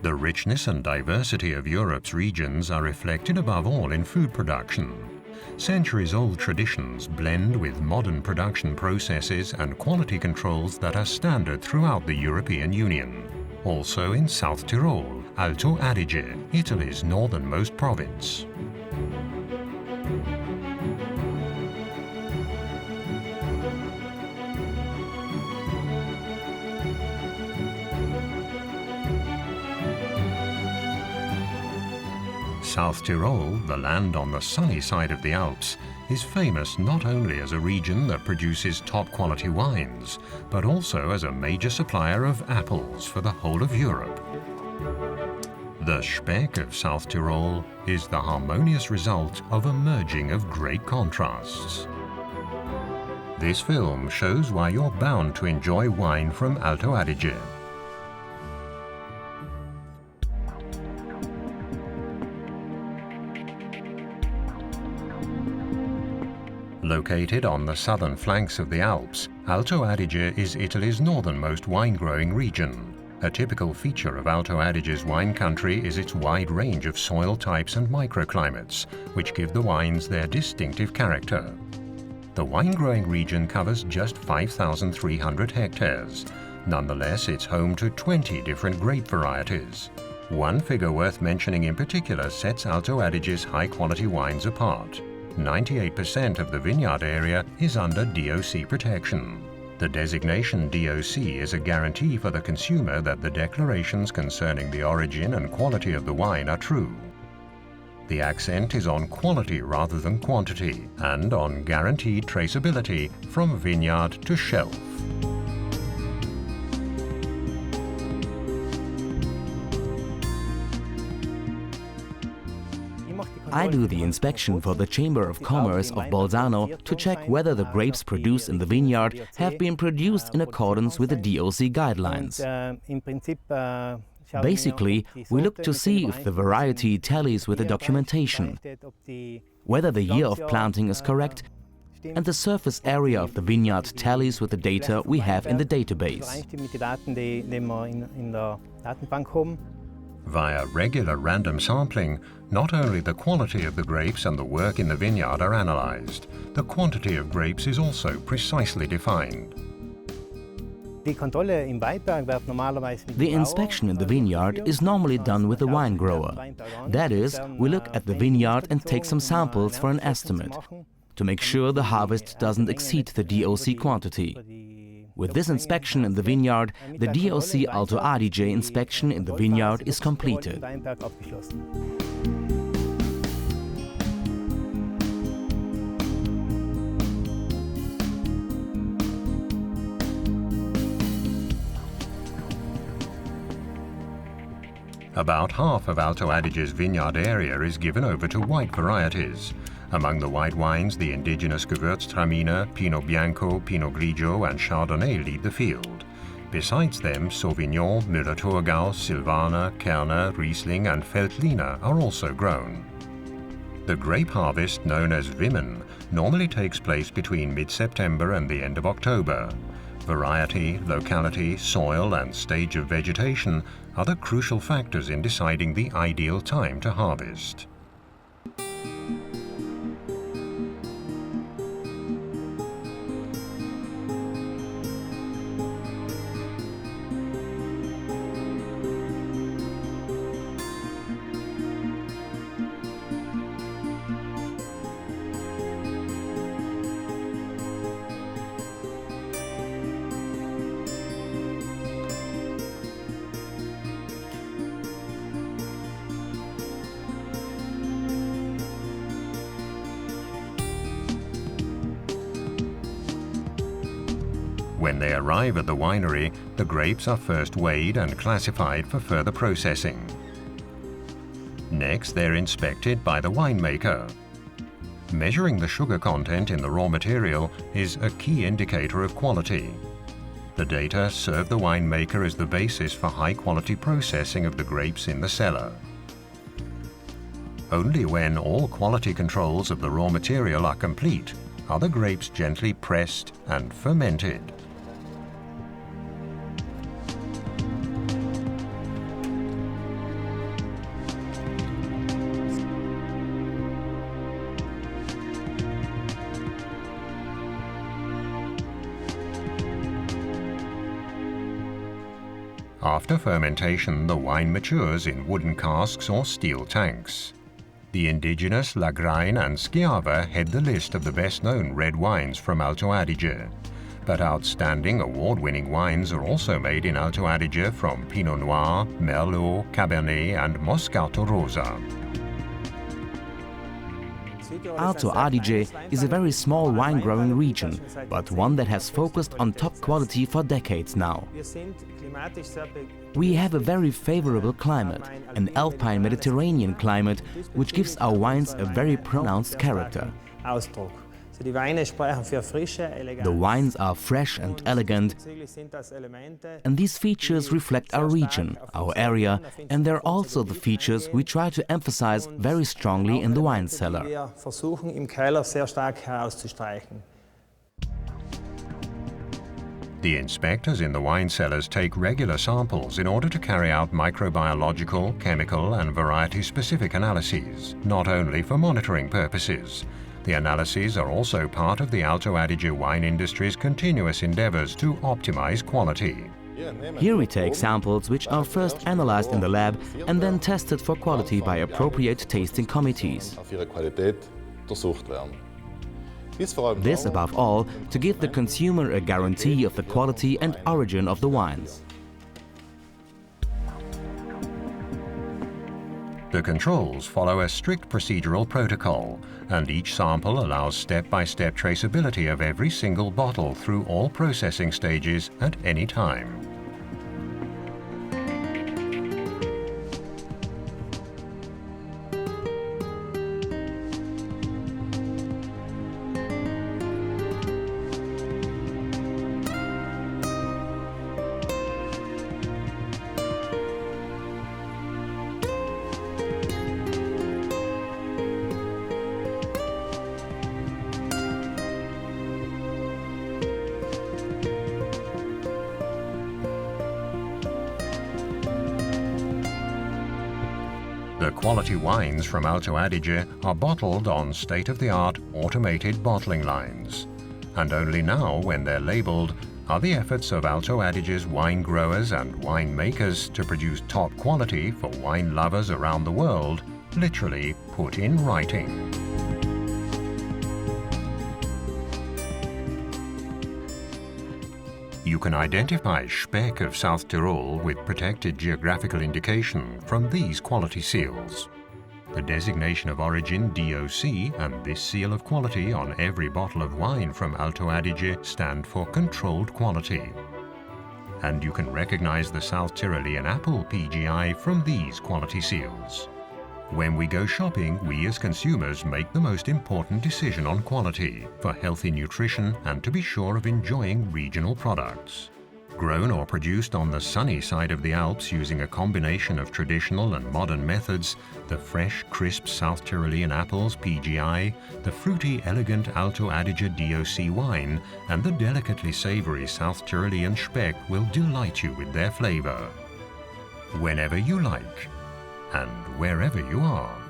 The richness and diversity of Europe's regions are reflected above all in food production. Centuries-old traditions blend with modern production processes and quality controls that are standard throughout the European Union. Also in South Tyrol, Alto Adige, Italy's northernmost province. South Tyrol, the land on the sunny side of the Alps, is famous not only as a region that produces top-quality wines, but also as a major supplier of apples for the whole of Europe. The Speck of South Tyrol is the harmonious result of a merging of great contrasts. This film shows why you're bound to enjoy wine from Alto Adige. Located on the southern flanks of the Alps, Alto Adige is Italy's northernmost wine-growing region. A typical feature of Alto Adige's wine country is its wide range of soil types and microclimates, which give the wines their distinctive character. The wine-growing region covers just 5,300 hectares. Nonetheless, it's home to 20 different grape varieties. One figure worth mentioning in particular sets Alto Adige's high-quality wines apart. 98% of the vineyard area is under DOC protection. The designation DOC is a guarantee for the consumer that the declarations concerning the origin and quality of the wine are true. The accent is on quality rather than quantity, and on guaranteed traceability from vineyard to shelf. I do the inspection for the Chamber of Commerce of Bolzano to check whether the grapes produced in the vineyard have been produced in accordance with the DOC guidelines. Basically, we look to see if the variety tallies with the documentation, whether the year of planting is correct, and the surface area of the vineyard tallies with the data we have in the database. Via regular random sampling, not only the quality of the grapes and the work in the vineyard are analyzed, the quantity of grapes is also precisely defined. The inspection in the vineyard is normally done with the wine grower. That is, we look at the vineyard and take some samples for an estimate, to make sure the harvest doesn't exceed the DOC quantity. With this inspection in the vineyard, the DOC Alto Adige inspection in the vineyard is completed. About half of Alto Adige's vineyard area is given over to white varieties. Among the white wines, the indigenous Gewürztraminer, Pinot Bianco, Pinot Grigio and Chardonnay lead the field. Besides them, Sauvignon, Müller-Thurgau, Silvaner, Kerner, Riesling and Veltliner are also grown. The grape harvest, known as Wimmen, normally takes place between mid-September and the end of October. Variety, locality, soil and stage of vegetation are the crucial factors in deciding the ideal time to harvest. When they arrive at the winery, the grapes are first weighed and classified for further processing. Next, they're inspected by the winemaker. Measuring the sugar content in the raw material is a key indicator of quality. The data serve the winemaker as the basis for high-quality processing of the grapes in the cellar. Only when all quality controls of the raw material are complete are the grapes gently pressed and fermented. After fermentation, the wine matures in wooden casks or steel tanks. The indigenous Lagrein and Schiava head the list of the best-known red wines from Alto Adige. But outstanding award-winning wines are also made in Alto Adige from Pinot Noir, Merlot, Cabernet and Moscato Rosa. Alto Adige is a very small wine-growing region, but one that has focused on top quality for decades now. We have a very favorable climate, an alpine Mediterranean climate, which gives our wines a very pronounced character. The wines are fresh and elegant, and these features reflect our region, our area, and they're also the features we try to emphasize very strongly in the wine cellar. The inspectors in the wine cellars take regular samples in order to carry out microbiological, chemical and variety-specific analyses, not only for monitoring purposes. The analyses are also part of the Alto Adige wine industry's continuous endeavors to optimize quality. Here we take samples which are first analyzed in the lab and then tested for quality by appropriate tasting committees. This, above all, to give the consumer a guarantee of the quality and origin of the wines. The controls follow a strict procedural protocol, and each sample allows step-by-step traceability of every single bottle through all processing stages at any time. The quality wines from Alto Adige are bottled on state-of-the-art automated bottling lines. And only now, when they're labeled, are the efforts of Alto Adige's wine growers and wine makers to produce top quality for wine lovers around the world literally put in writing. You can identify Speck of South Tyrol with protected geographical indication from these quality seals. The designation of origin DOC and this seal of quality on every bottle of wine from Alto Adige stand for controlled quality. And you can recognize the South Tyrolean apple PGI from these quality seals. When we go shopping, we as consumers make the most important decision on quality, for healthy nutrition and to be sure of enjoying regional products. Grown or produced on the sunny side of the Alps using a combination of traditional and modern methods, the fresh, crisp South Tyrolean apples PGI, the fruity, elegant Alto Adige DOC wine, and the delicately savory South Tyrolean Speck will delight you with their flavor. Whenever you like, and wherever you are.